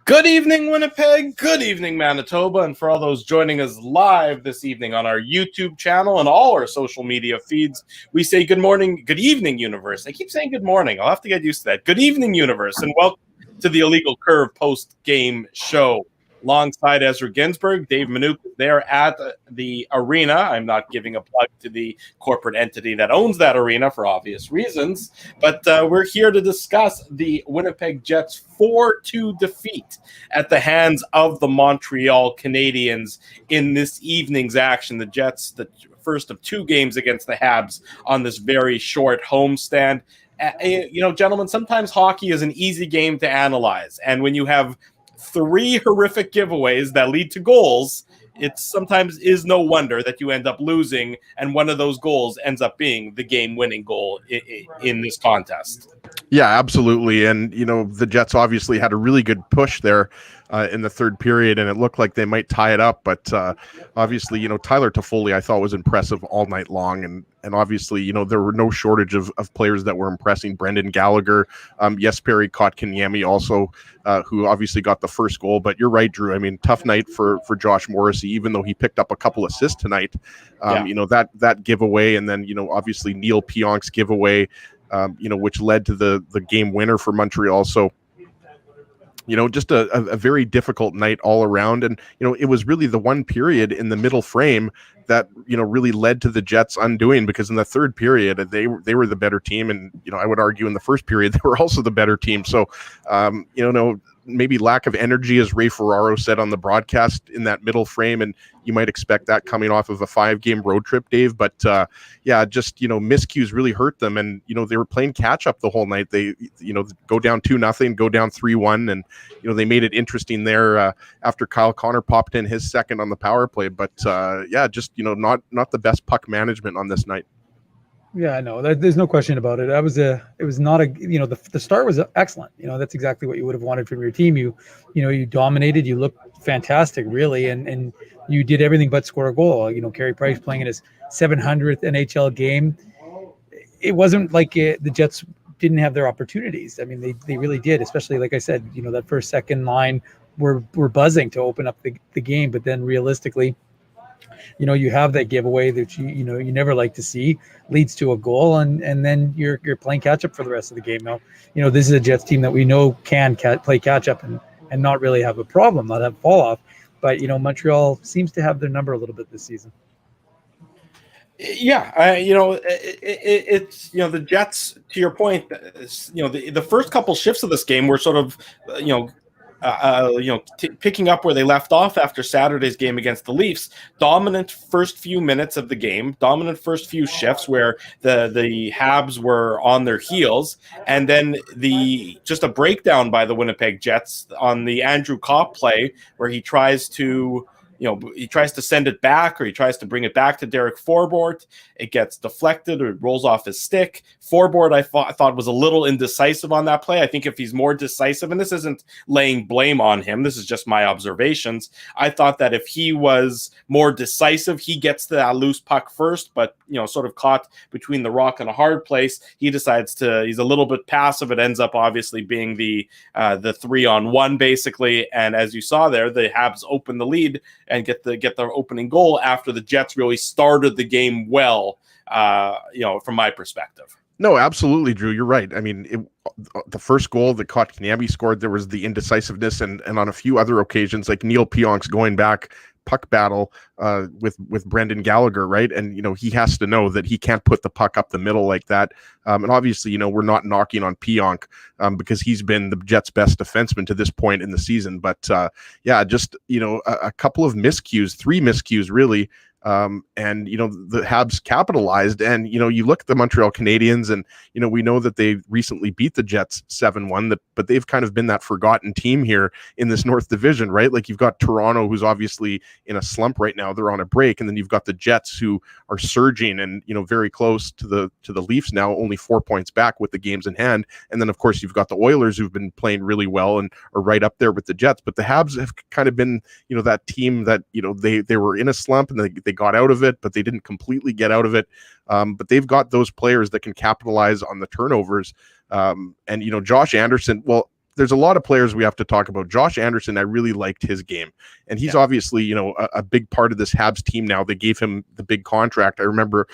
Good evening, Winnipeg. Good evening, Manitoba. And for all those joining us live this evening on our YouTube channel and all our social media feeds, we say good morning, good evening, universe. I keep saying good morning. I'll have to get used to that. Good evening, universe, and welcome to the Illegal Curve post-game show. Alongside Ezra Ginsburg, Dave Minuk is there at the arena. I'm not giving a plug to the corporate entity that owns that arena for obvious reasons, but we're here to discuss the Winnipeg Jets 4-2 defeat at the hands of the Montreal Canadiens in this evening's action. The Jets, the first of two games against the Habs on this very short homestand. Gentlemen, sometimes hockey is an easy game to analyze, and when you have three horrific giveaways that lead to goals, it sometimes is no wonder that you end up losing, and one of those goals ends up being the game-winning goal in this contest. Yeah, absolutely. And, the Jets obviously had a really good push there in the third period, and it looked like they might tie it up. But obviously, Tyler Toffoli, I thought was impressive all night long. And obviously, there were no shortage of players that were impressing. Brendan Gallagher, Jesperi Kotkaniemi also, who obviously got the first goal. But you're right, Drew. I mean, tough night for Josh Morrissey, even though he picked up a couple assists tonight. That giveaway, and then, obviously Neil Pionk's giveaway, which led to the game winner for Montreal. So, just a very difficult night all around. And, it was really the one period in the middle frame that, really led to the Jets' undoing, because in the third period, they were the better team. And, I would argue in the first period, they were also the better team. So, maybe lack of energy, as Ray Ferraro said on the broadcast, in that middle frame. And you might expect that coming off of a 5-game road trip, Dave. But miscues really hurt them. And, they were playing catch up the whole night. They, go down 2-0, go down 3-1. And, they made it interesting there after Kyle Connor popped in his second on the power play. But not the best puck management on this night. Yeah, no, there's no question about it. The start was excellent. That's exactly what you would have wanted from your team. You dominated, you looked fantastic, really, and you did everything but score a goal. Carey Price playing in his 700th NHL game. It wasn't like the Jets didn't have their opportunities. I mean, they really did, especially, like I said, that first, second line were buzzing to open up the game, but then realistically, you have that giveaway that you never like to see, leads to a goal, and then you're playing catch up for the rest of the game. Now, this is a Jets team that we know can play catch up and not really have a problem, not have fall off. But Montreal seems to have their number a little bit this season. Yeah, it's the Jets. To your point, the first couple shifts of this game were sort of picking up where they left off after Saturday's game against the Leafs. Dominant first few minutes of the game, dominant first few shifts where the Habs were on their heels, and then just a breakdown by the Winnipeg Jets on the Andrew Kopp play where he tries to send it back, or he tries to bring it back to Derek Forbort. It gets deflected, or it rolls off his stick. Forbort, I thought was a little indecisive on that play. I think if he's more decisive, and this isn't laying blame on him, this is just my observations, I thought that if he was more decisive, he gets to that loose puck first, but, sort of caught between the rock and a hard place. He's a little bit passive. It ends up obviously being the 3-on-1 basically. And as you saw there, the Habs open the lead and get their opening goal after the Jets really started the game well, from my perspective. No, absolutely, Drew. You're right. I mean, the first goal that Kotkaniemi scored, there was the indecisiveness, and on a few other occasions, like Neil Pionk's going back puck battle with Brendan Gallagher, right? And, he has to know that he can't put the puck up the middle like that. And obviously, we're not knocking on Pionk because he's been the Jets' best defenseman to this point in the season. But just, a couple of miscues, 3 miscues really. And the Habs capitalized, and you look at the Montreal Canadiens, and we know that they recently beat the Jets 7-1, but they've kind of been that forgotten team here in this North Division, right? Like, you've got Toronto, who's obviously in a slump right now, they're on a break, and then you've got the Jets, who are surging and very close to the Leafs now, only 4 points back with the games in hand, and then of course you've got the Oilers, who've been playing really well and are right up there with the Jets. But the Habs have kind of been that team that they were in a slump, and they got out of it, but they didn't completely get out of it. But they've got those players that can capitalize on the turnovers. And Josh Anderson, well, there's a lot of players we have to talk about. Josh Anderson, I really liked his game, and he's obviously, you know, a big part of this Habs team now. They gave him the big contract. I remember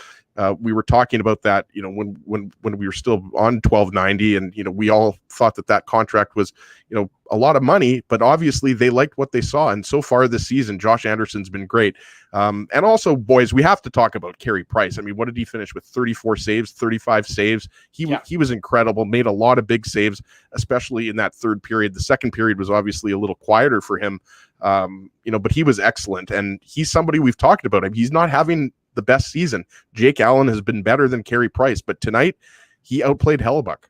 we were talking about that, you know, when we were still on 1290, and, you know, we all thought that contract was, you know, a lot of money, but obviously they liked what they saw. And so far this season, Josh Anderson's been great. And also, boys, we have to talk about Carey Price. I mean, what did he finish with? 34 saves, 35 saves. He was incredible, made a lot of big saves, especially in that third period. The second period was obviously a little quieter for him, you know, but he was excellent. And he's somebody we've talked about him. He's not having the best season. Jake Allen has been better than Carey Price, but tonight he outplayed Hellebuck.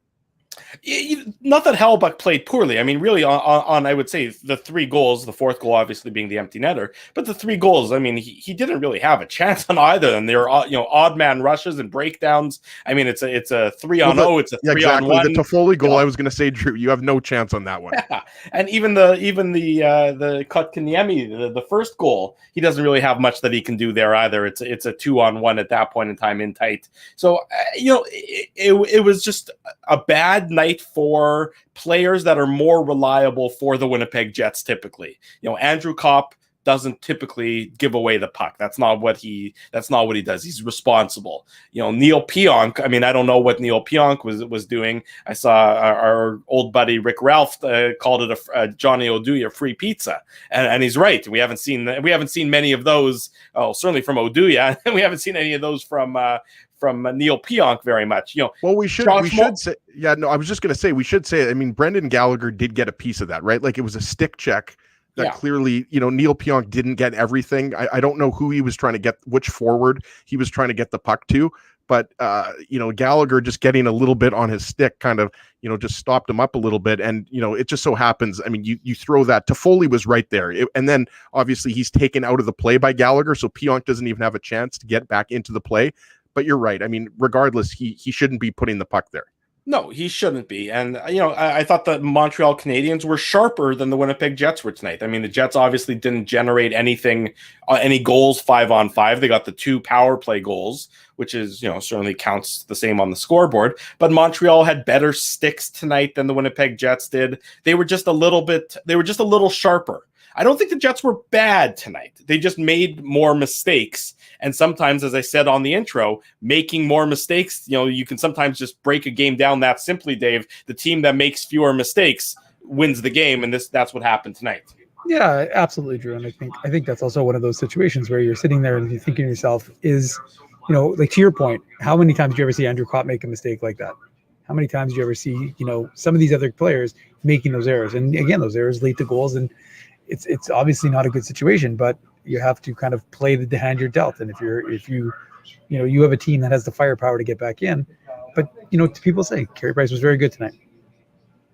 Not that Hellebuck played poorly. I mean, really, on I would say the 3 goals, the fourth goal obviously being the empty netter, but the 3 goals, I mean, he didn't really have a chance on either. And they were, you know, odd man rushes and breakdowns. I mean, it's a 3-on-0, it's a 3-on-1. The Toffoli goal, I was going to say, Drew, you have no chance on that one. Yeah. And even the Kotkaniemi, the first goal, he doesn't really have much that he can do there either. It's a 2-on-1 at that point in time in tight. So you know, it was just a bad night for players that are more reliable for the Winnipeg Jets typically. You know, Andrew Kopp doesn't typically give away the puck. That's not what he does. He's responsible. You know, Neil Pionk, I mean, I don't know what Neil Pionk was doing. I saw our old buddy Rick Ralph called it a Johnny Oduya free pizza. And he's right. We haven't seen many of those. Oh, certainly from Oduya. We haven't seen any of those from Neil Pionk very much. You know, well, we should say, yeah, no, I was just going to say, we should say, I mean, Brendan Gallagher did get a piece of that, right? Like, it was a stick check that clearly, you know, Neil Pionk didn't get everything. I don't know who he was trying to get, which forward he was trying to get the puck to, but, you know, Gallagher just getting a little bit on his stick kind of, you know, just stopped him up a little bit. And, you know, it just so happens, I mean, you throw that, Toffoli was right there. And then obviously he's taken out of the play by Gallagher. So Pionk doesn't even have a chance to get back into the play. But you're right. I mean, regardless, he shouldn't be putting the puck there. No, he shouldn't be. And, you know, I thought the Montreal Canadiens were sharper than the Winnipeg Jets were tonight. I mean, the Jets obviously didn't generate any goals 5-on-5. They got the 2 power play goals, which is, you know, certainly counts the same on the scoreboard. But Montreal had better sticks tonight than the Winnipeg Jets did. They were just a little sharper. I don't think the Jets were bad tonight. They just made more mistakes. And sometimes, as I said on the intro, making more mistakes, you know, you can sometimes just break a game down that simply, Dave. The team that makes fewer mistakes wins the game, and that's what happened tonight. Yeah, absolutely, Drew. And I think that's also one of those situations where you're sitting there and you're thinking to yourself, is, you know, like, to your point, how many times did you ever see Andrew Kopp make a mistake like that? How many times did you ever see, you know, some of these other players making those errors? And again, those errors lead to goals, and it's obviously not a good situation, but you have to kind of play the hand you're dealt. And if you have a team that has the firepower to get back in, but, you know, people say Carey Price was very good tonight.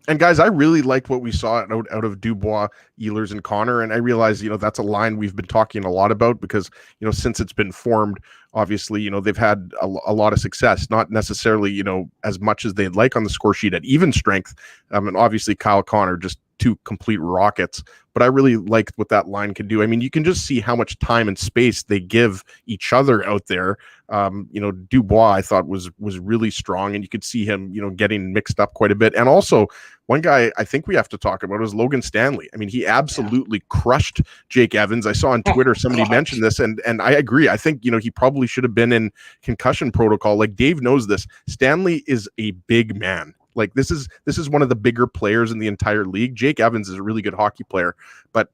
And guys, I really liked what we saw out of Dubois, Ehlers, and Connor. And I realize, you know, that's a line we've been talking a lot about because, you know, since it's been formed, obviously, you know, they've had a lot of success, not necessarily, you know, as much as they'd like on the score sheet at even strength. And obviously Kyle Connor, just 2 complete rockets. But I really liked what that line could do. I mean, you can just see how much time and space they give each other out there. You know, Dubois, I thought was really strong, and you could see him, you know, getting mixed up quite a bit. And also, one guy I think we have to talk about is Logan Stanley. I mean, he absolutely crushed Jake Evans. I saw on Twitter somebody mentioned this, and I agree. I think, you know, he probably should have been in concussion protocol. Like, Dave knows this. Stanley is a big man. Like, this is one of the bigger players in the entire league. Jake Evans is a really good hockey player, but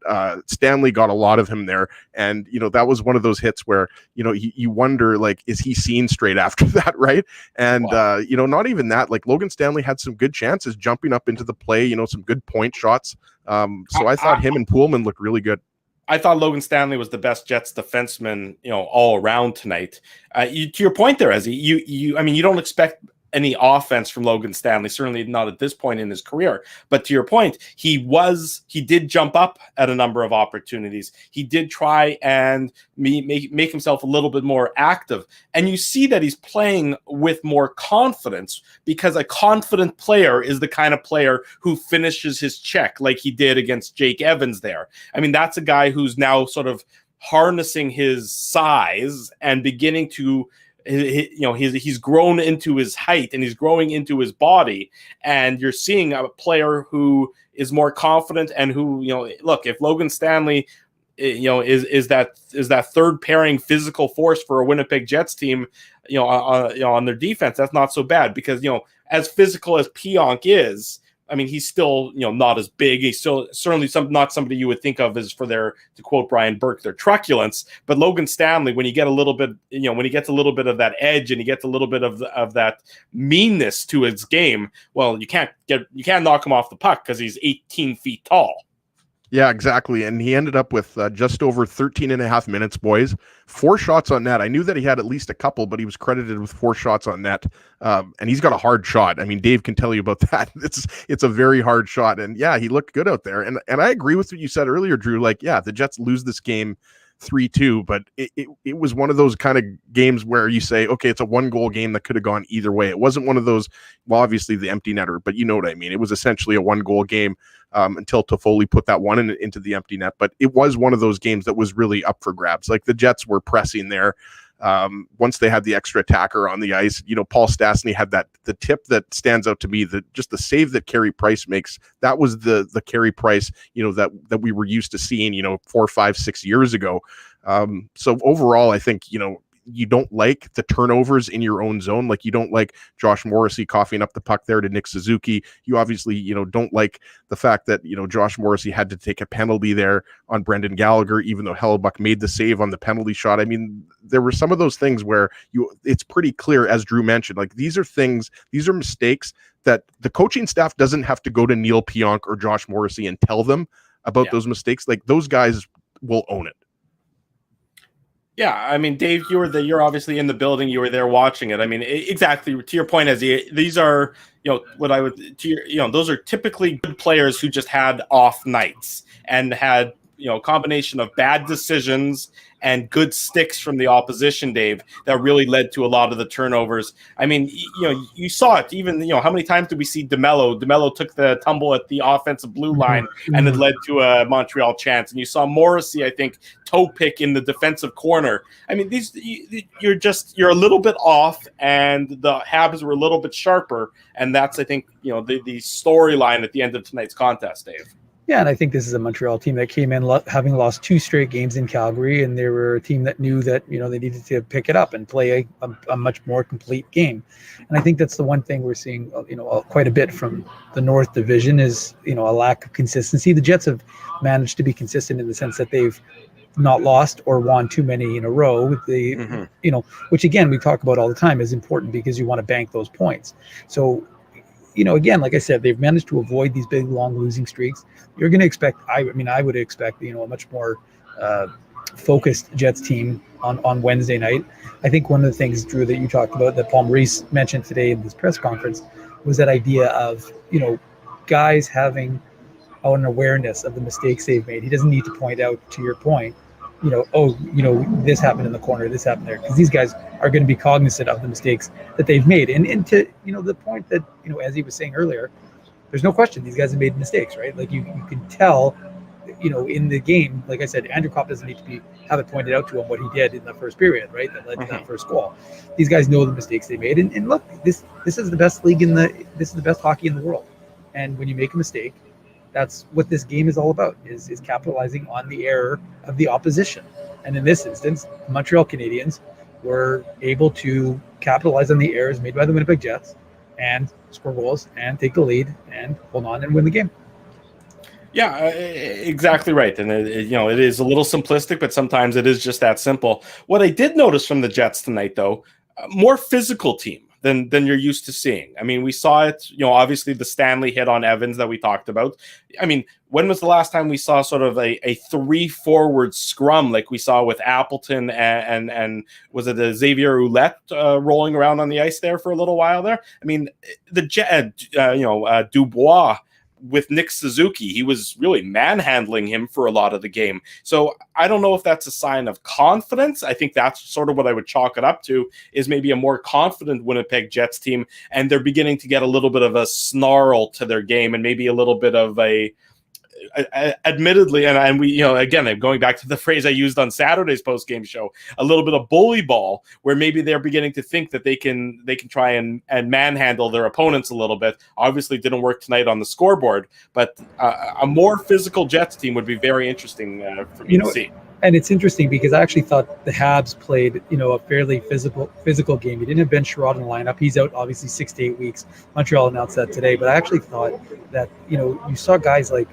Stanley got a lot of him there. And, you know, that was one of those hits where, you know, you wonder, like, is he seen straight after that, right? And, you know, not even that. Like, Logan Stanley had some good chances jumping up into the play, you know, some good point shots. So I thought him and Poolman looked really good. I thought Logan Stanley was the best Jets defenseman, you know, all around tonight. To your point there, Ezzy, I mean, you don't expect any offense from Logan Stanley, certainly not at this point in his career. But to your point, he did jump up at a number of opportunities. He did try and make himself a little bit more active. And you see that he's playing with more confidence, because a confident player is the kind of player who finishes his check like he did against Jake Evans there. I mean, that's a guy who's now sort of harnessing his size and beginning to he's grown into his height and he's growing into his body, and you're seeing a player who is more confident and who, look, if Logan Stanley, is that third pairing physical force for a Winnipeg Jets team, on their defense, that's not so bad, because as physical as Pionk is, I mean, he's still, not as big. He's still certainly not somebody you would think of as, for their, to quote Brian Burke, their truculence. But Logan Stanley, when you get a little bit, when he gets a little bit of that edge and he gets a little bit of that meanness to his game, well, you can't knock him off the puck because he's 18 feet tall. Yeah, exactly. And he ended up with just over 13 and a half minutes, boys. 4 shots on net. I knew that he had at least a couple, but he was credited with 4 shots on net. And he's got a hard shot. I mean, Dave can tell you about that. It's a very hard shot. And yeah, he looked good out there. And I agree with what you said earlier, Drew. Like, yeah, the Jets lose this game 3-2, but it was one of those kind of games where you say, okay, it's a 1-goal game that could have gone either way. It wasn't one of those, well, obviously the empty netter, but you know what I mean. It was essentially a 1-goal game until Toffoli put that one into the empty net. But it was one of those games that was really up for grabs. Like, the Jets were pressing there. Once they had the extra attacker on the ice, Paul Stastny had the tip that stands out to me, just the save that Carey Price makes. That was the Carey Price, that we were used to seeing, 4, 5, 6 years ago. So overall, I think, you don't like the turnovers in your own zone. Like, you don't like Josh Morrissey coughing up the puck there to Nick Suzuki. You obviously, don't like the fact that, Josh Morrissey had to take a penalty there on Brendan Gallagher, even though Hellebuck made the save on the penalty shot. I mean, there were some of those things where it's pretty clear, as Drew mentioned, like, these are mistakes that the coaching staff doesn't have to go to Neil Pionk or Josh Morrissey and tell them about those mistakes. Like, those guys will own it. Yeah, I mean, Dave, you're obviously in the building. You were there watching it. I mean, exactly to your point, as these are, those are typically good players who just had off nights and had, combination of bad decisions and good sticks from the opposition, Dave, that really led to a lot of the turnovers. I mean, you saw it. Even, how many times did we see DeMello? DeMello took the tumble at the offensive blue line, and it led to a Montreal chance. And you saw Morrissey, I think, toe pick in the defensive corner. I mean, you're a little bit off, and the Habs were a little bit sharper. And that's, I think, the storyline at the end of tonight's contest, Dave. Yeah, and I think this is a Montreal team that came in having lost 2 straight games in Calgary, and they were a team that knew that, they needed to pick it up and play a much more complete game. And I think that's the one thing we're seeing, quite a bit from the North Division is, a lack of consistency. The Jets have managed to be consistent in the sense that they've not lost or won too many in a row with the, which again, we talk about all the time is important because you want to bank those points. So, again, like I said, they've managed to avoid these big, long losing streaks. You're going to expect, I would expect, a much more focused Jets team on Wednesday night. I think one of the things, Drew, that you talked about that Paul Maurice mentioned today in this press conference was that idea of, guys having an awareness of the mistakes they've made. He doesn't need to point out, to your point, this happened in the corner, this happened there, because these guys are going to be cognizant of the mistakes that they've made. And to, the point that, as he was saying earlier, there's no question these guys have made mistakes, right? Like you can tell, in the game, like I said, Andrew Kopp doesn't need to have it pointed out to him what he did in the first period, right? That led to that first goal. These guys know the mistakes they made. And look, this is the best league this is the best hockey in the world. And when you make a mistake, that's what this game is all about, is capitalizing on the error of the opposition. And in this instance, the Montreal Canadiens were able to capitalize on the errors made by the Winnipeg Jets and score goals and take the lead and hold on and win the game. Yeah, exactly right. And, it is a little simplistic, but sometimes it is just that simple. What I did notice from the Jets tonight, though, more physical team than you're used to seeing. I mean, we saw it, obviously the Stanley hit on Evans that we talked about. I mean, when was the last time we saw sort of a 3-forward scrum like we saw with Appleton and was it Xavier Ouellette rolling around on the ice there for a little while there? I mean, Dubois with Nick Suzuki, he was really manhandling him for a lot of the game. So I don't know if that's a sign of confidence. I think that's sort of what I would chalk it up to, is maybe a more confident Winnipeg Jets team, and they're beginning to get a little bit of a snarl to their game and maybe a little bit of a admittedly, and we, again, going back to the phrase I used on Saturday's post-game show, a little bit of bully ball, where maybe they're beginning to think that they can try and manhandle their opponents a little bit. Obviously, didn't work tonight on the scoreboard, but a more physical Jets team would be very interesting for me to see. And it's interesting because I actually thought the Habs played, a fairly physical game. You didn't have Ben Sherrod in the lineup. He's out obviously 6 to 8 weeks. Montreal announced that today. But I actually thought that, you saw guys like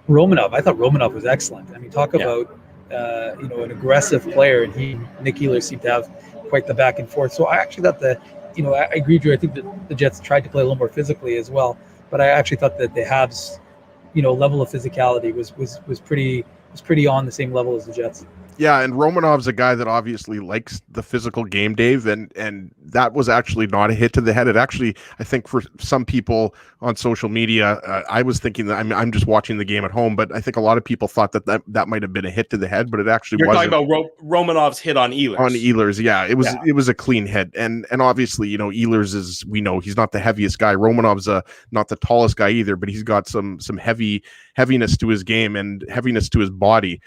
Romanov. I thought Romanov was excellent. I mean, talk about, an aggressive player. And Nick Ehlers seemed to have quite the back and forth. So I actually thought that, I agree with you. I think that the Jets tried to play a little more physically as well. But I actually thought that the Habs, level of physicality was pretty on the same level as the Jets. Yeah, and Romanov's a guy that obviously likes the physical game, Dave, and that was actually not a hit to the head. It actually, I think for some people on social media, I was thinking that I'm just watching the game at home, but I think a lot of people thought that might have been a hit to the head, but it actually wasn't. You're talking about Romanov's hit on Ehlers. On Ehlers, yeah, it was a clean hit, and obviously, Ehlers is, we know he's not the heaviest guy. Romanov's not the tallest guy either, but he's got some heaviness to his game and heaviness to his body.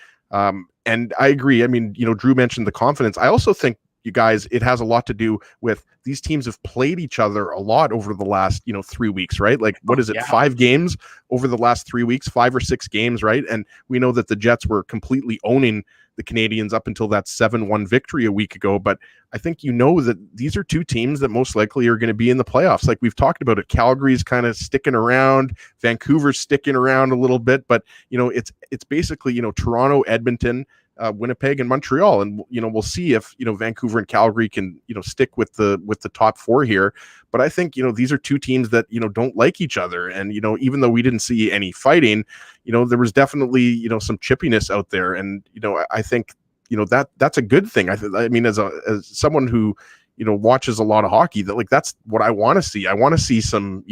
And I agree. I mean, Drew mentioned the confidence. I also think, you guys, it has a lot to do with these teams have played each other a lot over the last, 3 weeks, right? Like, what is it? Yeah. 5 games over the last 3 weeks, 5 or 6 games, right? And we know that the Jets were completely owning the Canadiens up until that 7-1 victory a week ago. But I think that these are 2 teams that most likely are going to be in the playoffs. Like we've talked about it. Calgary's kind of sticking around. Vancouver's sticking around a little bit. But, it's basically, Toronto, Edmonton, Winnipeg and Montreal, and we'll see if Vancouver and Calgary can stick with the top 4 here. But I think these are 2 teams that don't like each other, and even though we didn't see any fighting, there was definitely some chippiness out there, and I think that's a good thing. I mean, as someone who watches a lot of hockey, that's what I want to see. I want to see some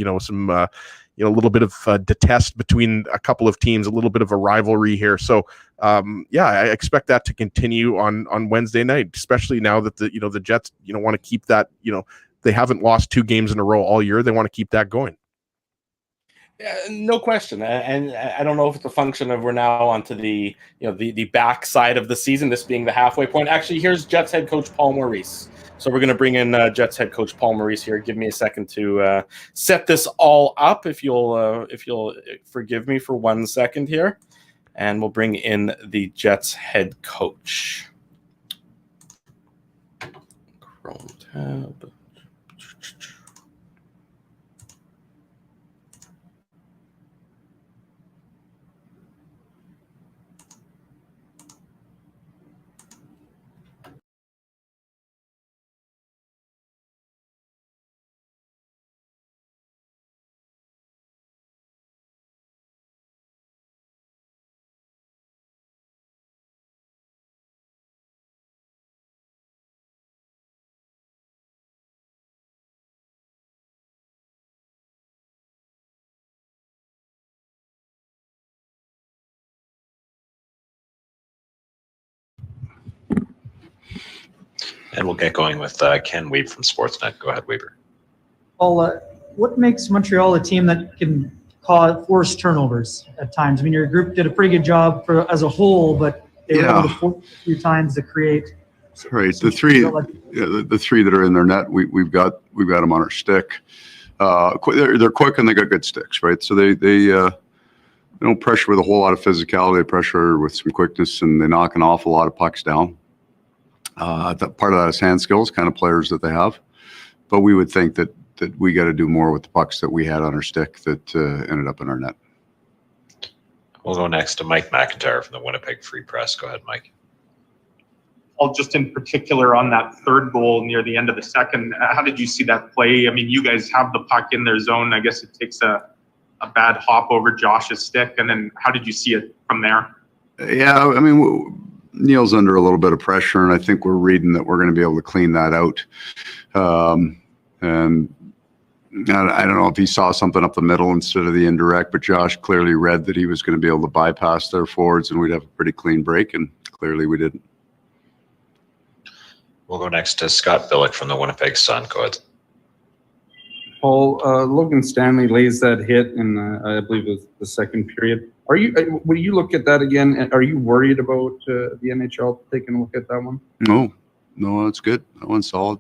a little bit of detest between a couple of teams, a little bit of a rivalry here. So, I expect that to continue on Wednesday night, especially now that the Jets, want to keep that, they haven't lost 2 games in a row all year. They want to keep that going. No question, and I don't know if it's a function of we're now onto the the back side of the season, this being the halfway point. Actually, here's Jets head coach Paul Maurice. So we're going to bring in Jets head coach Paul Maurice here. Give me a second to set this all up, if you'll forgive me for 1 second here, and we'll bring in the Jets head coach. Chrome tab. And we'll get going with Ken Weeb from Sportsnet. Go ahead, Weber. Well, what makes Montreal a team that can force turnovers at times? I mean, your group did a pretty good job as a whole, but they were able to force a few times to create. Right, the 3 that are in their net, we've got them on our stick. They're quick and they got good sticks, right? So they don't pressure with a whole lot of physicality. They pressure with some quickness, and they knock an awful lot of pucks down. That part of that is hand skills, kind of players that they have. But we would think that we got to do more with the pucks that we had on our stick that ended up in our net. We'll go next to Mike McIntyre from the Winnipeg Free Press. Go ahead, Mike. Well, just in particular on that 3rd goal near the end of the second, how did you see that play? I mean, you guys have the puck in their zone. I guess it takes a bad hop over Josh's stick. And then how did you see it from there? Yeah, I mean, Neil's under a little bit of pressure, and I think we're reading that we're going to be able to clean that out. And I don't know if he saw something up the middle instead of the indirect, but Josh clearly read that he was going to be able to bypass their forwards and we'd have a pretty clean break, and clearly we didn't. We'll go next to Scott Billick from the Winnipeg Sun. Go ahead. Paul, Logan Stanley lays that hit in, I believe it was the second period. Are you? Will you look at that again? Are you worried about the NHL taking a look at that one? No, that's good. That one's solid.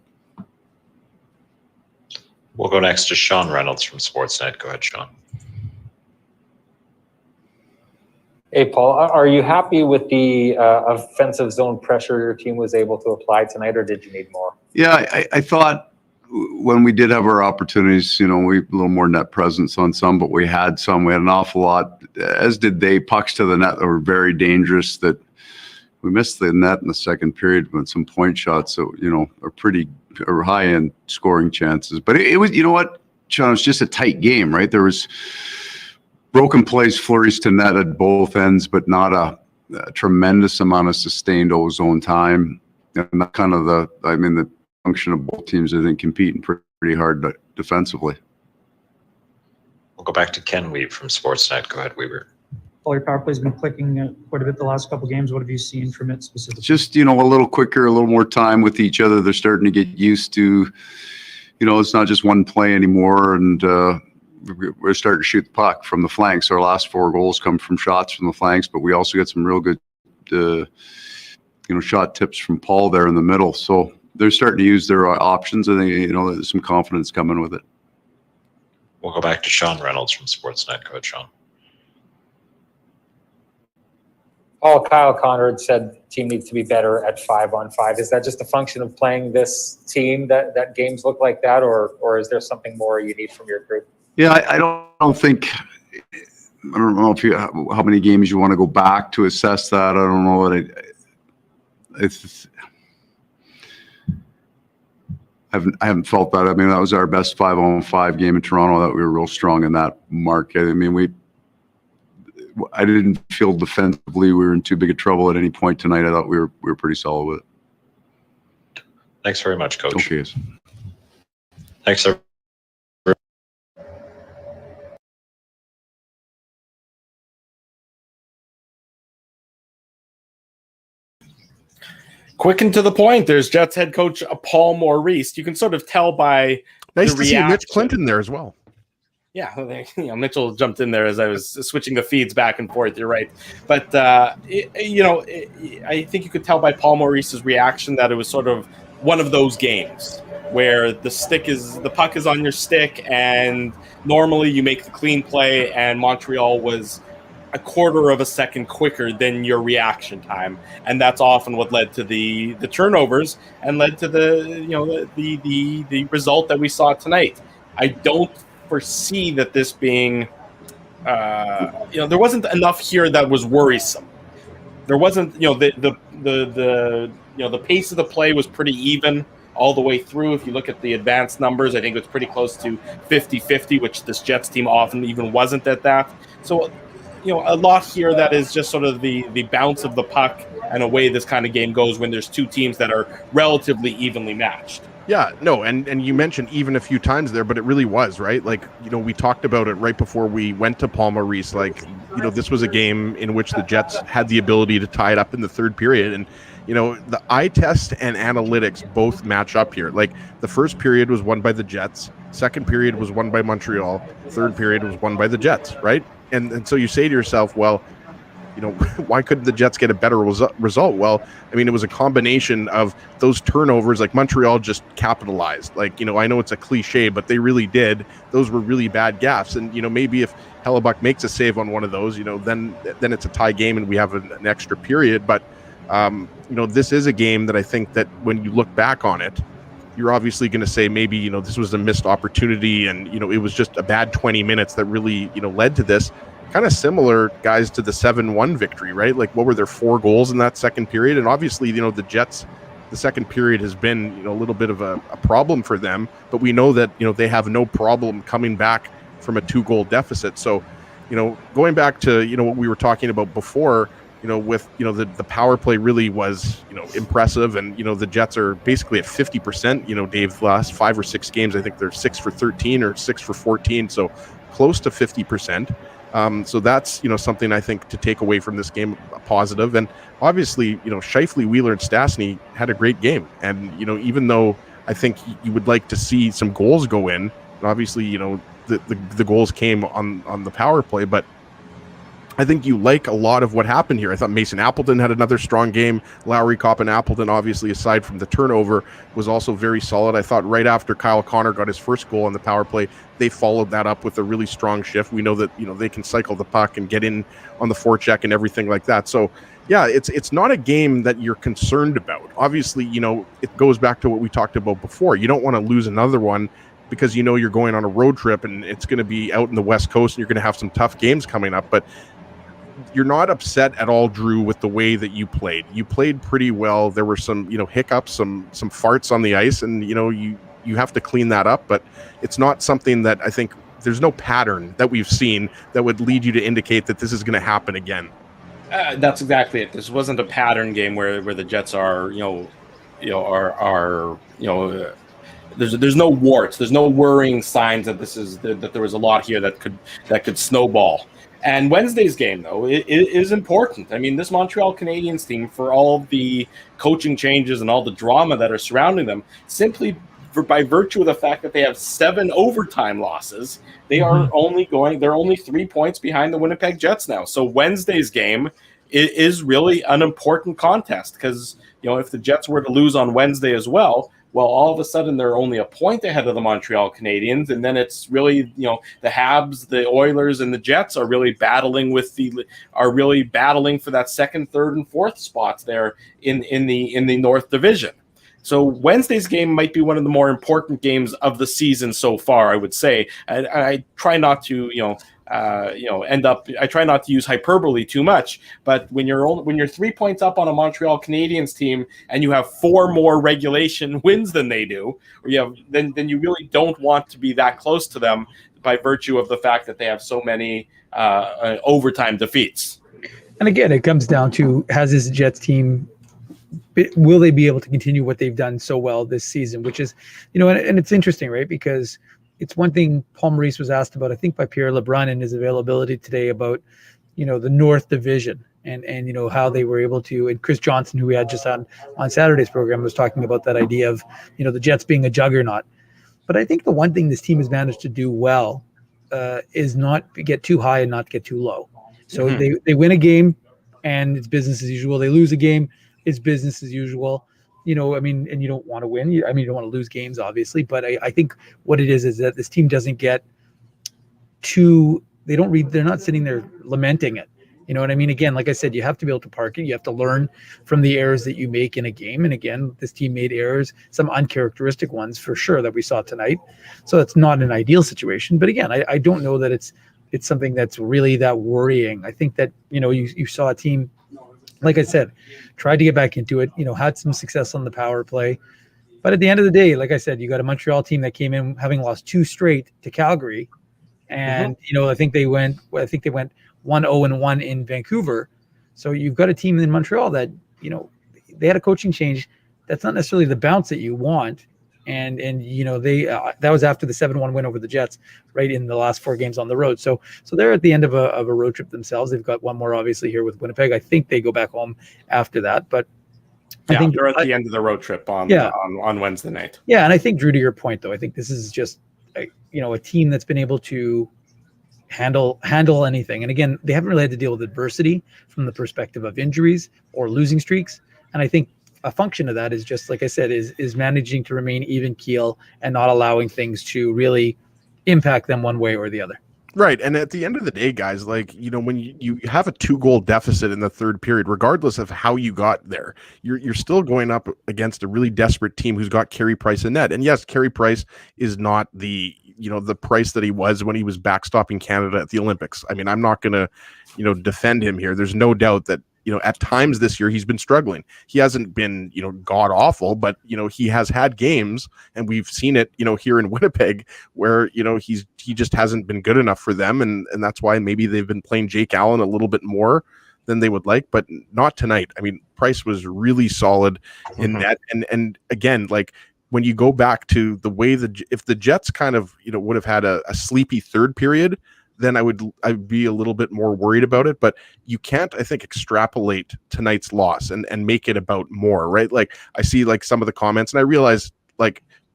We'll go next to Sean Reynolds from Sportsnet. Go ahead, Sean. Hey, Paul, are you happy with the offensive zone pressure your team was able to apply tonight, or did you need more? Yeah, I thought when we did have our opportunities, we a little more net presence on some, but we had some. We had an awful lot, as did they. Pucks to the net that were very dangerous. That we missed the net in the second period with some point shots. So are pretty high end scoring chances. But it was, you know what, Sean, it was just a tight game, right? There was broken plays, flurries to net at both ends, but not a tremendous amount of sustained O-zone time. And that kind of the function of both teams, I think, competing pretty hard defensively. We'll go back to Ken Weaver from Sportsnet. Go ahead, Weaver. All your power play's been clicking quite a bit the last couple of games. What have you seen from it specifically? Just, a little quicker, a little more time with each other. They're starting to get used to, it's not just one play anymore. And we're starting to shoot the puck from the flanks. Our last 4 goals come from shots from the flanks, but we also get some real good, shot tips from Paul there in the middle. So they're starting to use their options. I think, there's some confidence coming with it. We'll go back to Sean Reynolds from Sportsnet. Go ahead, Sean. Paul, Kyle Conrad said the team needs to be better at 5-on-5. Is that just a function of playing this team that games look like that, or is there something more you need from your group? Yeah, I don't think. I don't know how many games you want to go back to assess that. I don't know what I haven't felt that. That was our best 5-on-5 game in Toronto. That we were real strong in that market. I didn't feel defensively we were in too big a trouble at any point tonight. I thought we were pretty solid with it. Thanks very much, Coach. Okay. Thanks, sir. Quick and to the point, there's Jets head coach Paul Maurice. You can sort of tell by nice the to reaction. see Mitch Clinton there as well. Yeah, Mitchell jumped in there as I was switching the feeds back and forth. You're right, but I think you could tell by Paul Maurice's reaction that it was sort of one of those games where the puck is on your stick, and normally you make the clean play, and Montreal was a quarter of a second quicker than your reaction time, and that's often what led to the turnovers and led to the result that we saw tonight. I don't foresee that this being, there wasn't enough here that was worrisome. There wasn't, the pace of the play was pretty even all the way through. If you look at the advanced numbers, I think it was pretty close to 50-50, which this Jets team often even wasn't at that. So, a lot here that is just sort of the bounce of the puck and a way this kind of game goes when there's two teams that are relatively evenly matched. Yeah, no, and you mentioned even a few times there, but it really was, right? We talked about it right before we went to Paul Maurice. This was a game in which the Jets had the ability to tie it up in the third period. And, the eye test and analytics both match up here. The first period was won by the Jets. Second period was won by Montreal. Third period was won by the Jets, right? And so you say to yourself, well, why couldn't the Jets get a better result? Well, it was a combination of those turnovers. Montreal just capitalized. I know it's a cliche, but they really did. Those were really bad gaffes. And, maybe if Hellebuck makes a save on one of those, then it's a tie game and we have an extra period. But, this is a game that I think that when you look back on it, you're obviously going to say maybe, this was a missed opportunity and, it was just a bad 20 minutes that really, led to this. Kind of similar, guys, to the 7-1 victory, right? What were their 4 goals in that second period? And obviously, the Jets, the second period has been, a little bit of a problem for them, but we know that, they have no problem coming back from a 2-goal deficit. So, going back to, what we were talking about before, with, the power play really was, impressive. And, the Jets are basically at 50%, Dave, the last 5 or 6 games, I think they're 6 for 13 or 6 for 14. So close to 50%. So that's, something I think to take away from this game, a positive. And obviously, Scheifele, Wheeler, and Stastny had a great game. And, even though I think you would like to see some goals go in, And obviously, the goals came on the power play, but I think you like a lot of what happened here. I thought Mason Appleton had another strong game. Lowry, Kopp, and Appleton, obviously, aside from the turnover, was also very solid. I thought right after Kyle Connor got his first goal on the power play, they followed that up with a really strong shift. We know that they can cycle the puck and get in on the forecheck and everything like that. So yeah, it's not a game that you're concerned about. Obviously, it goes back to what we talked about before. You don't want to lose another one because you're going on a road trip and it's going to be out in the West Coast and you're going to have some tough games coming up. But you're not upset at all, Drew, with the way that you played. You played pretty well. There were some, hiccups, some farts on the ice, and you have to clean that up. But it's not something that I think there's no pattern that we've seen that would lead you to indicate that this is going to happen again. That's exactly it. This wasn't a pattern game where the Jets are, there's no warts. There's no worrying signs that there was a lot here that could snowball. And Wednesday's game, though, it is important. I mean, this Montreal Canadiens team, for all the coaching changes and all the drama that are surrounding them, simply by virtue of the fact that they have 7 overtime losses, they're only 3 points behind the Winnipeg Jets now. So Wednesday's game is really an important contest because, if the Jets were to lose on Wednesday as well, all of a sudden they're only a point ahead of the Montreal Canadiens, and then it's really, the Habs, the Oilers, and the Jets are really battling for that second, third, and fourth spots there in the North Division. So Wednesday's game might be one of the more important games of the season so far, I would say. I try not to, I try not to use hyperbole too much, but when you're 3 points up on a Montreal Canadiens team and you have 4 more regulation wins than they do, then you really don't want to be that close to them by virtue of the fact that they have so many overtime defeats. And again, it comes down to, has this Jets team, will they be able to continue what they've done so well this season, which is, and it's interesting, right? Because it's one thing Paul Maurice was asked about, I think, by Pierre LeBrun in his availability today about, the North Division and how they were able to, and Chris Johnson, who we had just on Saturday's program, was talking about that idea of, the Jets being a juggernaut. But I think the one thing this team has managed to do well is not get too high and not get too low. So they win a game and it's business as usual. They lose a game, it's business as usual. And you don't want to win. You don't want to lose games, obviously. But I think what it is that this team doesn't get too, they're not sitting there lamenting it. You know what I mean? Again, like I said, you have to be able to park it. You have to learn from the errors that you make in a game. And again, this team made errors, some uncharacteristic ones for sure that we saw tonight. So it's not an ideal situation. But again, I don't know that it's something that's really that worrying. I think that, you saw a team, like I said, tried to get back into it, had some success on the power play. But at the end of the day, like I said, you got a Montreal team that came in having lost 2 straight to Calgary. And, I think they went 1-0-1 in Vancouver. So you've got a team in Montreal that, they had a coaching change. That's not necessarily the bounce that you want. And they that was after the 7-1 win over the Jets, right, in the last 4 games on the road. So they're at the end of a road trip themselves. They've got one more obviously here with Winnipeg. I think they go back home after that, but I think they're at the end of the road trip on Wednesday night. Yeah, and I think, Drew, to your point though, I think this is just a team that's been able to handle anything. And again, they haven't really had to deal with adversity from the perspective of injuries or losing streaks. And I think a function of that is just, like I said, is managing to remain even keel and not allowing things to really impact them one way or the other. Right. And at the end of the day, guys, when you have a 2-goal deficit in the third period, regardless of how you got there, you're still going up against a really desperate team who's got Carey Price in net. And yes, Carey Price is not the price that he was when he was backstopping Canada at the Olympics. I mean, I'm not going to, defend him here. There's no doubt that, at times this year he's been struggling. He hasn't been, god awful, but, he has had games, and we've seen it, here in Winnipeg where, he just hasn't been good enough for them. And that's why maybe they've been playing Jake Allen a little bit more than they would like, but not tonight. I mean, Price was really solid in net. And again, when you go back to the way if the Jets kind of, would have had a sleepy third period, then I'd be a little bit more worried about it. But you can't, I think, extrapolate tonight's loss and make it about more, right? I see some of the comments, and I realize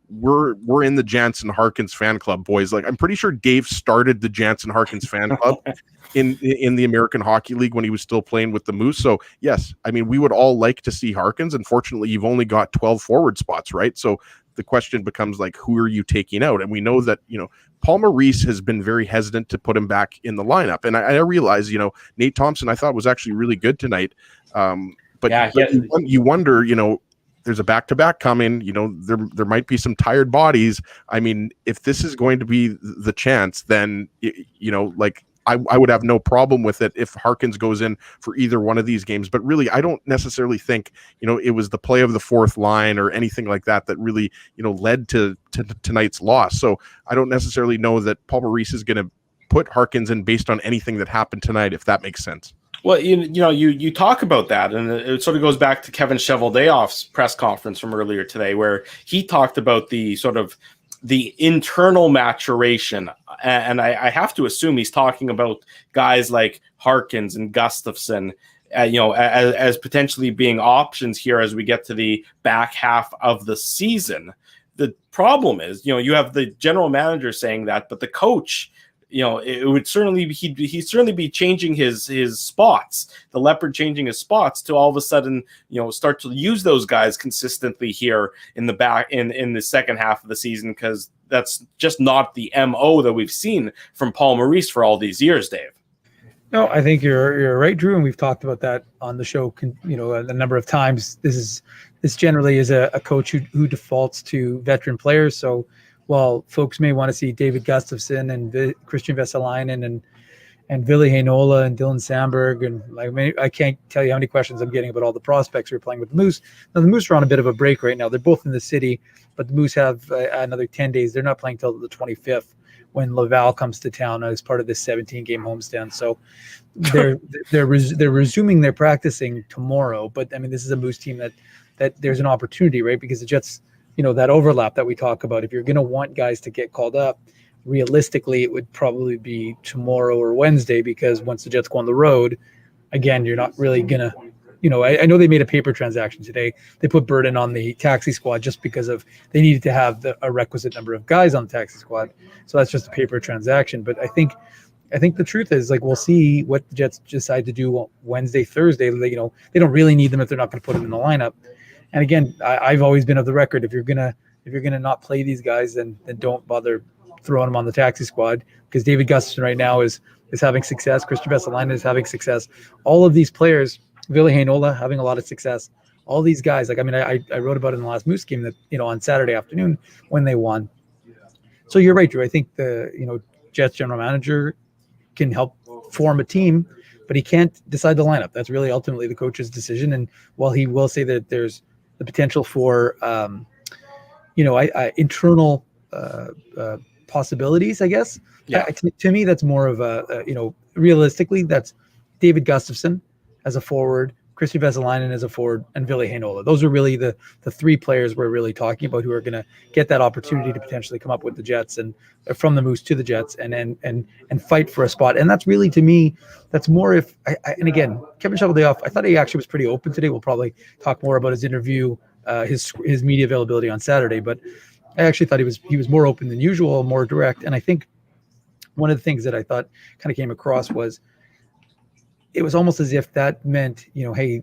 we're in the Jansen Harkins fan club, boys. Like, I'm pretty sure Dave started the Jansen Harkins fan club in the American Hockey League when he was still playing with the Moose. So yes, I mean, we would all like to see Harkins. Unfortunately, you've only got 12 forward spots, right? So the question becomes, like, who are you taking out? And we know that, Paul Maurice has been very hesitant to put him back in the lineup. And I realize, Nate Thompson, I thought, was actually really good tonight. But you wonder, there's a back-to-back coming, there might be some tired bodies. I mean, if this is going to be the chance, then, I would have no problem with it if Harkins goes in for either one of these games. But really, I don't necessarily think, it was the play of the fourth line or anything like that that really, led to tonight's loss. So I don't necessarily know that Paul Maurice is going to put Harkins in based on anything that happened tonight, if that makes sense. Well, you talk about that, and it sort of goes back to Kevin Cheveldayoff's press conference from earlier today, where he talked about the sort of the internal maturation. And I have to assume he's talking about guys like Harkins and Gustafsson, as potentially being options here as we get to the back half of the season. The problem is, you have the general manager saying that, but the coach, it would certainly he'd certainly be changing his spots, the Leopard changing his spots to all of a sudden, start to use those guys consistently here in the back in the second half of the season, because that's just not the MO that we've seen from Paul Maurice for all these years, Dave. No, I think you're right, Drew, and we've talked about that on the show, a number of times. This generally is a coach who defaults to veteran players. So while folks may want to see David Gustafsson and Christian Vesalainen and Ville Heinola and Dylan Sandberg, and I can't tell you how many questions I'm getting about all the prospects who are playing with the Moose. Now, the Moose are on a bit of a break right now. They're both in the city, but the Moose have another 10 days. They're not playing till the 25th when Laval comes to town as part of this 17-game homestand. So they're resuming their practicing tomorrow. But I mean, this is a Moose team that there's an opportunity, right? Because the Jets, that overlap that we talk about, if you're going to want guys to get called up, realistically, it would probably be tomorrow or Wednesday, because once the Jets go on the road, again, you're not really going to, I know they made a paper transaction today. They put burden on the taxi squad just because they needed to have a requisite number of guys on the taxi squad. So that's just a paper transaction. But I think the truth is, like, we'll see what the Jets decide to do Wednesday, Thursday. They don't really need them if they're not going to put them in the lineup. And again, I've always been of the record, if you're gonna not play these guys, then don't bother throwing them on the taxi squad, because David Gustafsson right now is having success. Christian Vesalainen is having success. All of these players, Ville Heinola having a lot of success. All these guys, I wrote about it in the last Moose game that, on Saturday afternoon when they won. So you're right, Drew. I think the Jets general manager can help form a team, but he can't decide the lineup. That's really ultimately the coach's decision. And while he will say that there's the potential for internal possibilities, I guess. Yeah. To me, that's more of realistically, that's David Gustafsson as a forward, Christian Vesalainen as a forward, and Ville Heinola. Those are really the three players we're really talking about who are going to get that opportunity to potentially come up with the Jets and from the Moose to the Jets and fight for a spot. And that's really, to me, that's more and again, Kevin Cheveldayoff, I thought he actually was pretty open today. We'll probably talk more about his interview, his media availability on Saturday, but I actually thought he was more open than usual, more direct. And I think one of the things that I thought kind of came across was it was almost as if that meant, hey,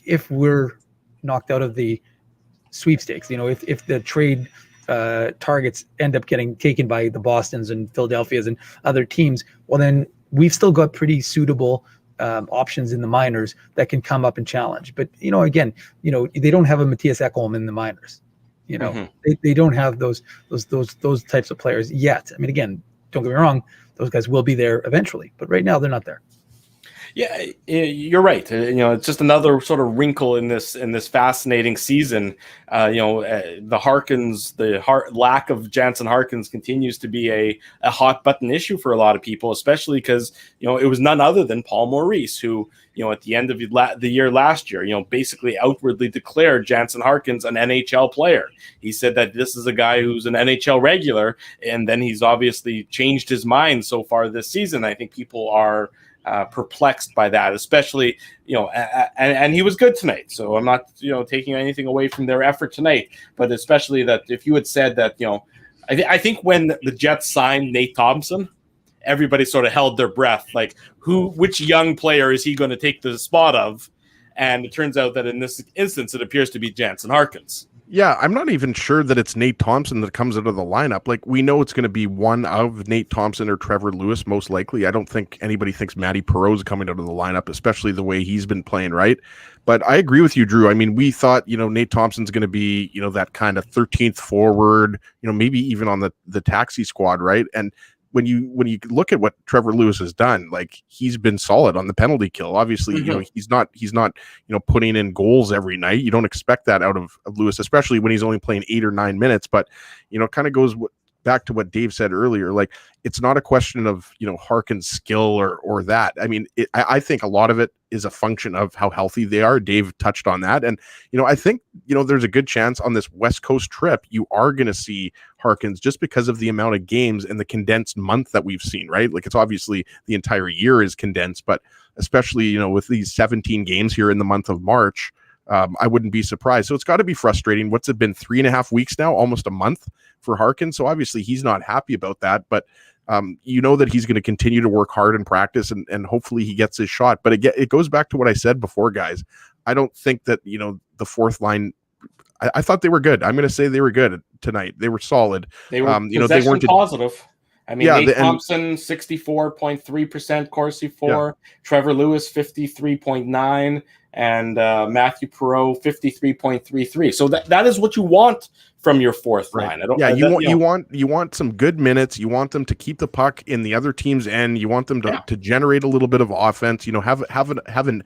if we're knocked out of the sweepstakes, if the trade targets end up getting taken by the Bostons and Philadelphias and other teams, well, then we've still got pretty suitable options in the minors that can come up and challenge. But, again, they don't have a Matthias Ekholm in the minors. They don't have those types of players yet. I mean, again, don't get me wrong, those guys will be there eventually, but right now they're not there. Yeah, you're right. It's just another sort of wrinkle in this fascinating season. The Harkins, lack of Jansen Harkins continues to be a hot button issue for a lot of people, especially because it was none other than Paul Maurice who at the end of the year last year, basically outwardly declared Jansen Harkins an NHL player. He said that this is a guy who's an NHL regular, and then he's obviously changed his mind so far this season. I think people are perplexed by that, especially, and he was good tonight. So I'm not, taking anything away from their effort tonight, but especially that if you had said that, I think when the Jets signed Nate Thompson, everybody sort of held their breath, like which young player is he going to take the spot of? And it turns out that in this instance, it appears to be Jansen Harkins. Yeah, I'm not even sure that it's Nate Thompson that comes out of the lineup. Like, we know it's going to be one of Nate Thompson or Trevor Lewis, most likely. I don't think anybody thinks Matty Perreault's coming out of the lineup, especially the way he's been playing, right? But I agree with you, Drew. I mean, we thought, Nate Thompson's going to be, that kind of 13th forward, maybe even on the taxi squad, right? And when you look at what Trevor Lewis has done, like, he's been solid on the penalty kill. Obviously, he's not putting in goals every night. You don't expect that out of Lewis, especially when he's only playing 8 or 9 minutes. But it kind of goes back to what Dave said earlier. Like, it's not a question of Harkin's skill or that. I mean, I think a lot of it is a function of how healthy they are. Dave touched on that, and I think there's a good chance on this West Coast trip you are going to see Harkins, just because of the amount of games and the condensed month that we've seen. Right, like, it's obviously the entire year is condensed, but especially with these 17 games here in the month of March. I wouldn't be surprised. So it's got to be frustrating. What's it been, 3.5 weeks now, almost a month for Harkins? So obviously he's not happy about that, but that he's going to continue to work hard in practice, and hopefully he gets his shot. But it goes back to what I said before, guys. I don't think that, the fourth line, I thought they were good. I'm going to say they were good tonight. They were solid. They were they weren't positive. I mean, Nate Thompson, 64.3%, Corsi 4, Trevor Lewis, 53.9%, and Matthew Perreault, 53.33%. So that is what you want from your fourth line. You want some good minutes. You want them to keep the puck in the other team's end. You want them to generate a little bit of offense. Have an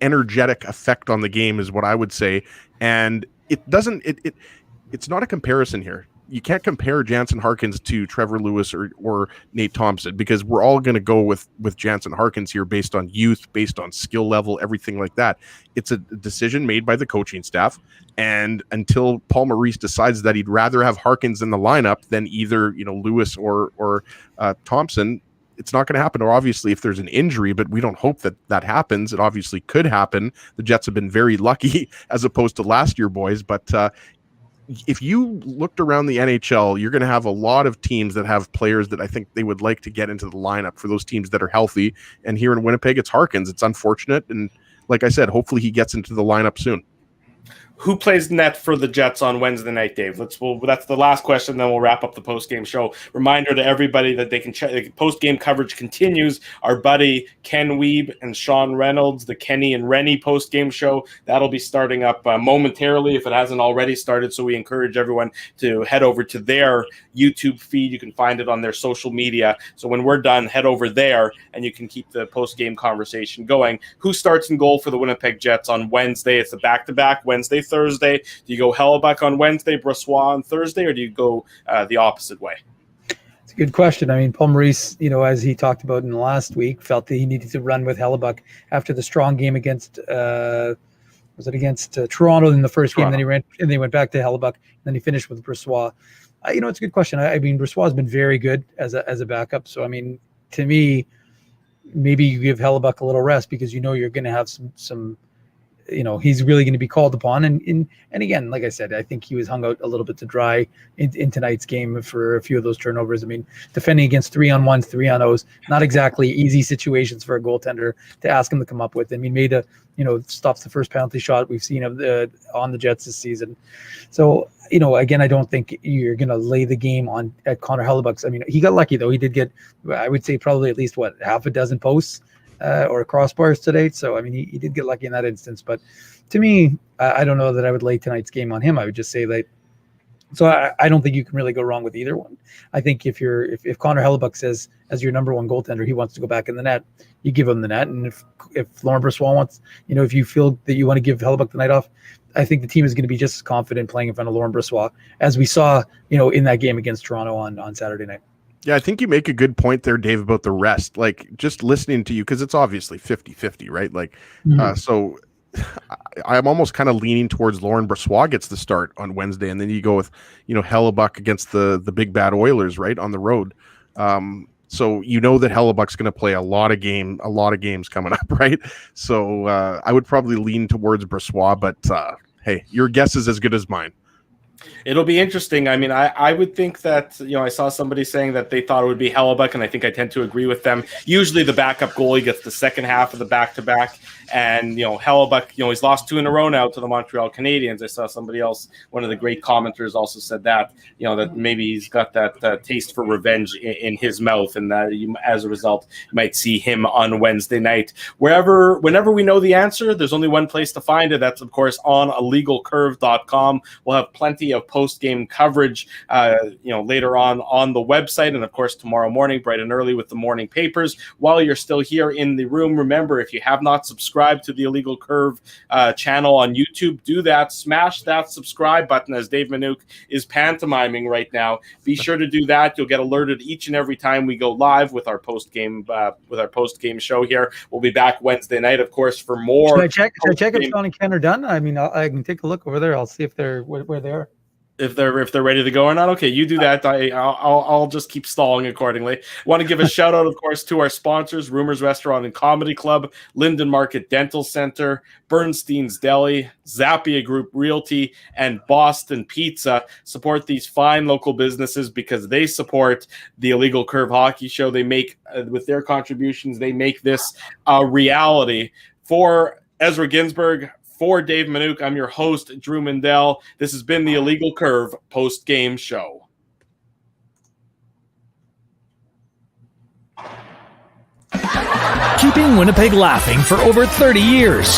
energetic effect on the game is what I would say. And it's not a comparison here. You can't compare Jansen Harkins to Trevor Lewis or Nate Thompson, because we're all going to go with Jansen Harkins here based on youth, based on skill level, everything like that. It's a decision made by the coaching staff. And until Paul Maurice decides that he'd rather have Harkins in the lineup than either, Lewis or Thompson, it's not going to happen. Or obviously if there's an injury, but we don't hope that happens. It obviously could happen. The Jets have been very lucky as opposed to last year, boys. But, if you looked around the NHL, you're going to have a lot of teams that have players that I think they would like to get into the lineup for those teams that are healthy. And here in Winnipeg, it's Harkins. It's unfortunate. And like I said, hopefully he gets into the lineup soon. Who plays net for the Jets on Wednesday night, Dave? That's the last question, then we'll wrap up the post-game show. Reminder to everybody that they can check. Post-game coverage continues. Our buddy Ken Weeb and Sean Reynolds, the Kenny and Rennie post-game show, that'll be starting up momentarily if it hasn't already started. So we encourage everyone to head over to their YouTube feed. You can find it on their social media. So when we're done, head over there and you can keep the post-game conversation going. Who starts in goal for the Winnipeg Jets on Wednesday? It's a back-to-back Wednesday, Thursday. Do you go Hellebuck on Wednesday, Brossoit on Thursday, or do you go the opposite way? It's a good question. I mean, Paul Maurice, as he talked about in the last week, felt that he needed to run with Hellebuck after the strong game against Toronto in the first game. Then he went back to Hellebuck, and then he finished with Brossoit. It's a good question. I mean, Brossoit has been very good as a backup. So I mean, to me, maybe you give Hellebuck a little rest because you're going to have some. He's really going to be called upon. And again, like I said, I think he was hung out a little bit to dry in tonight's game for a few of those turnovers. I mean, defending against 3-on-1s, 3-on-0s, not exactly easy situations for a goaltender to ask him to come up with. I mean, stops the first penalty shot we've seen on the Jets this season. So, again, I don't think you're going to lay the game at Connor Hellebuck's. I mean, he got lucky though. He did get, I would say, probably at least half a dozen posts or crossbars today. So, I mean, he did get lucky in that instance. But to me, I don't know that I would lay tonight's game on him. I would just say that. So I don't think you can really go wrong with either one. I think if Connor Hellebuck says as your number one goaltender he wants to go back in the net, you give him the net. And if Laurent Brossoit wants, if you feel that you want to give Hellebuck the night off, I think the team is going to be just as confident playing in front of Laurent Brossoit as we saw, in that game against Toronto on Saturday night. Yeah, I think you make a good point there, Dave, about the rest. Like, just listening to you, because it's obviously 50-50, right? Like, so I'm almost kind of leaning towards Laurent Brossoit gets the start on Wednesday, and then you go with, Hellebuck against the big bad Oilers, right, on the road. So you know that Hellebuck's going to play a lot of games coming up, right? So I would probably lean towards Brossoit, but hey, your guess is as good as mine. It'll be interesting. I mean, I would think that, I saw somebody saying that they thought it would be Hellebuck, and I think I tend to agree with them. Usually the backup goalie gets the second half of the back-to-back, and, Hellebuck, he's lost 2 in a row now to the Montreal Canadiens. I saw somebody else, one of the great commenters also said that, that maybe he's got that taste for revenge in his mouth, and that as a result, you might see him on Wednesday night. Whenever we know the answer, there's only one place to find it. That's, of course, on illegalcurve.com. We'll have plenty of post-game coverage, later on the website, and of course tomorrow morning, bright and early with the morning papers. While you're still here in the room, remember, if you have not subscribed to the Illegal Curve channel on YouTube, do that. Smash that subscribe button, as Dave Minuk is pantomiming right now. Be sure to do that. You'll get alerted each and every time we go live with our post-game show here. We'll be back Wednesday night, of course, for more. Should I check if Sean and Ken are done? I mean, I can take a look over there. I'll see if they're where they are. If they're ready to go or not. Okay, you do that. I'll just keep stalling accordingly. Want to give a shout out, of course, to our sponsors: Rumors Restaurant and Comedy Club, Linden Market Dental Center, Bernstein's Deli, Zappia Group Realty, and Boston Pizza. Support these fine local businesses because they support the Illegal Curve Hockey Show. They make, with their contributions, they make this a reality. For Ezra Ginsburg, for Dave Minuk, I'm your host, Drew Mindell. This has been the Illegal Curve post-game show. Keeping Winnipeg laughing for over 30 years.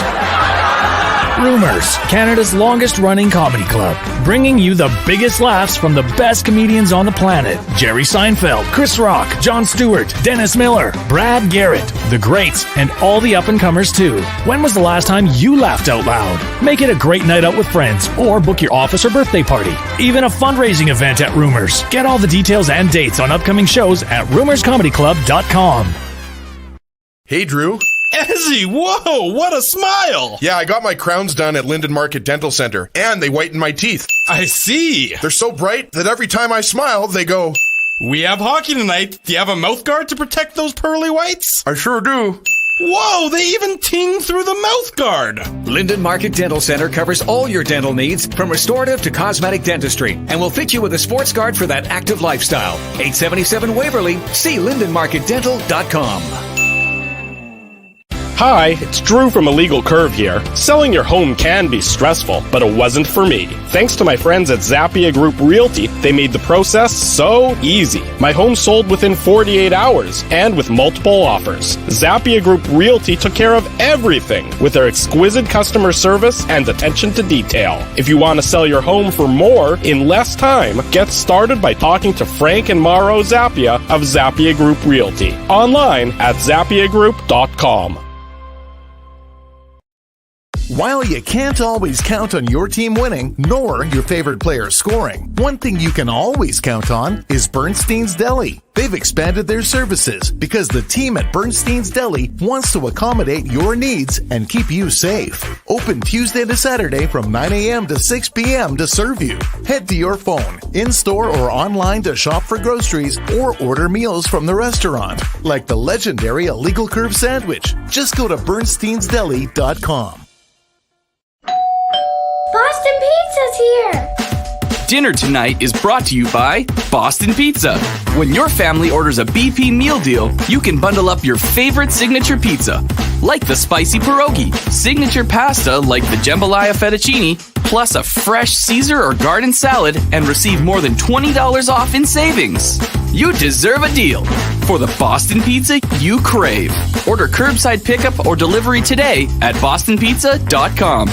Rumors, Canada's longest-running comedy club, bringing you the biggest laughs from the best comedians on the planet. Jerry Seinfeld, Chris Rock, Jon Stewart, Dennis Miller, Brad Garrett, the greats, and all the up-and-comers too. When was the last time you laughed out loud? Make it a great night out with friends, or book your office or birthday party. Even a fundraising event at Rumors. Get all the details and dates on upcoming shows at rumorscomedyclub.com. Hey, Drew. Ezzy, whoa, what a smile! Yeah, I got my crowns done at Linden Market Dental Center, and they whiten my teeth. I see. They're so bright that every time I smile, they go... We have hockey tonight. Do you have a mouth guard to protect those pearly whites? I sure do. Whoa, they even ting through the mouth guard. Linden Market Dental Center covers all your dental needs, from restorative to cosmetic dentistry, and will fit you with a sports guard for that active lifestyle. 877 Waverly. See lindenmarketdental.com. Hi, it's Drew from Illegal Curve here. Selling your home can be stressful, but it wasn't for me. Thanks to my friends at Zappia Group Realty, they made the process so easy. My home sold within 48 hours, and with multiple offers. Zappia Group Realty took care of everything with their exquisite customer service and attention to detail. If you want to sell your home for more in less time, get started by talking to Frank and Mauro Zappia of Zappia Group Realty. Online at zappiagroup.com. While you can't always count on your team winning, nor your favorite player scoring, one thing you can always count on is Bernstein's Deli. They've expanded their services because the team at Bernstein's Deli wants to accommodate your needs and keep you safe. Open Tuesday to Saturday from 9 a.m. to 6 p.m. to serve you. Head to your phone, in-store or online to shop for groceries or order meals from the restaurant, like the legendary Illegal Curve sandwich. Just go to bernsteinsdeli.com. Boston Pizza's here! Dinner tonight is brought to you by Boston Pizza. When your family orders a BP meal deal, you can bundle up your favorite signature pizza, like the spicy pierogi, signature pasta like the jambalaya fettuccine, plus a fresh Caesar or garden salad, and receive more than $20 off in savings. You deserve a deal for the Boston Pizza you crave. Order curbside pickup or delivery today at bostonpizza.com.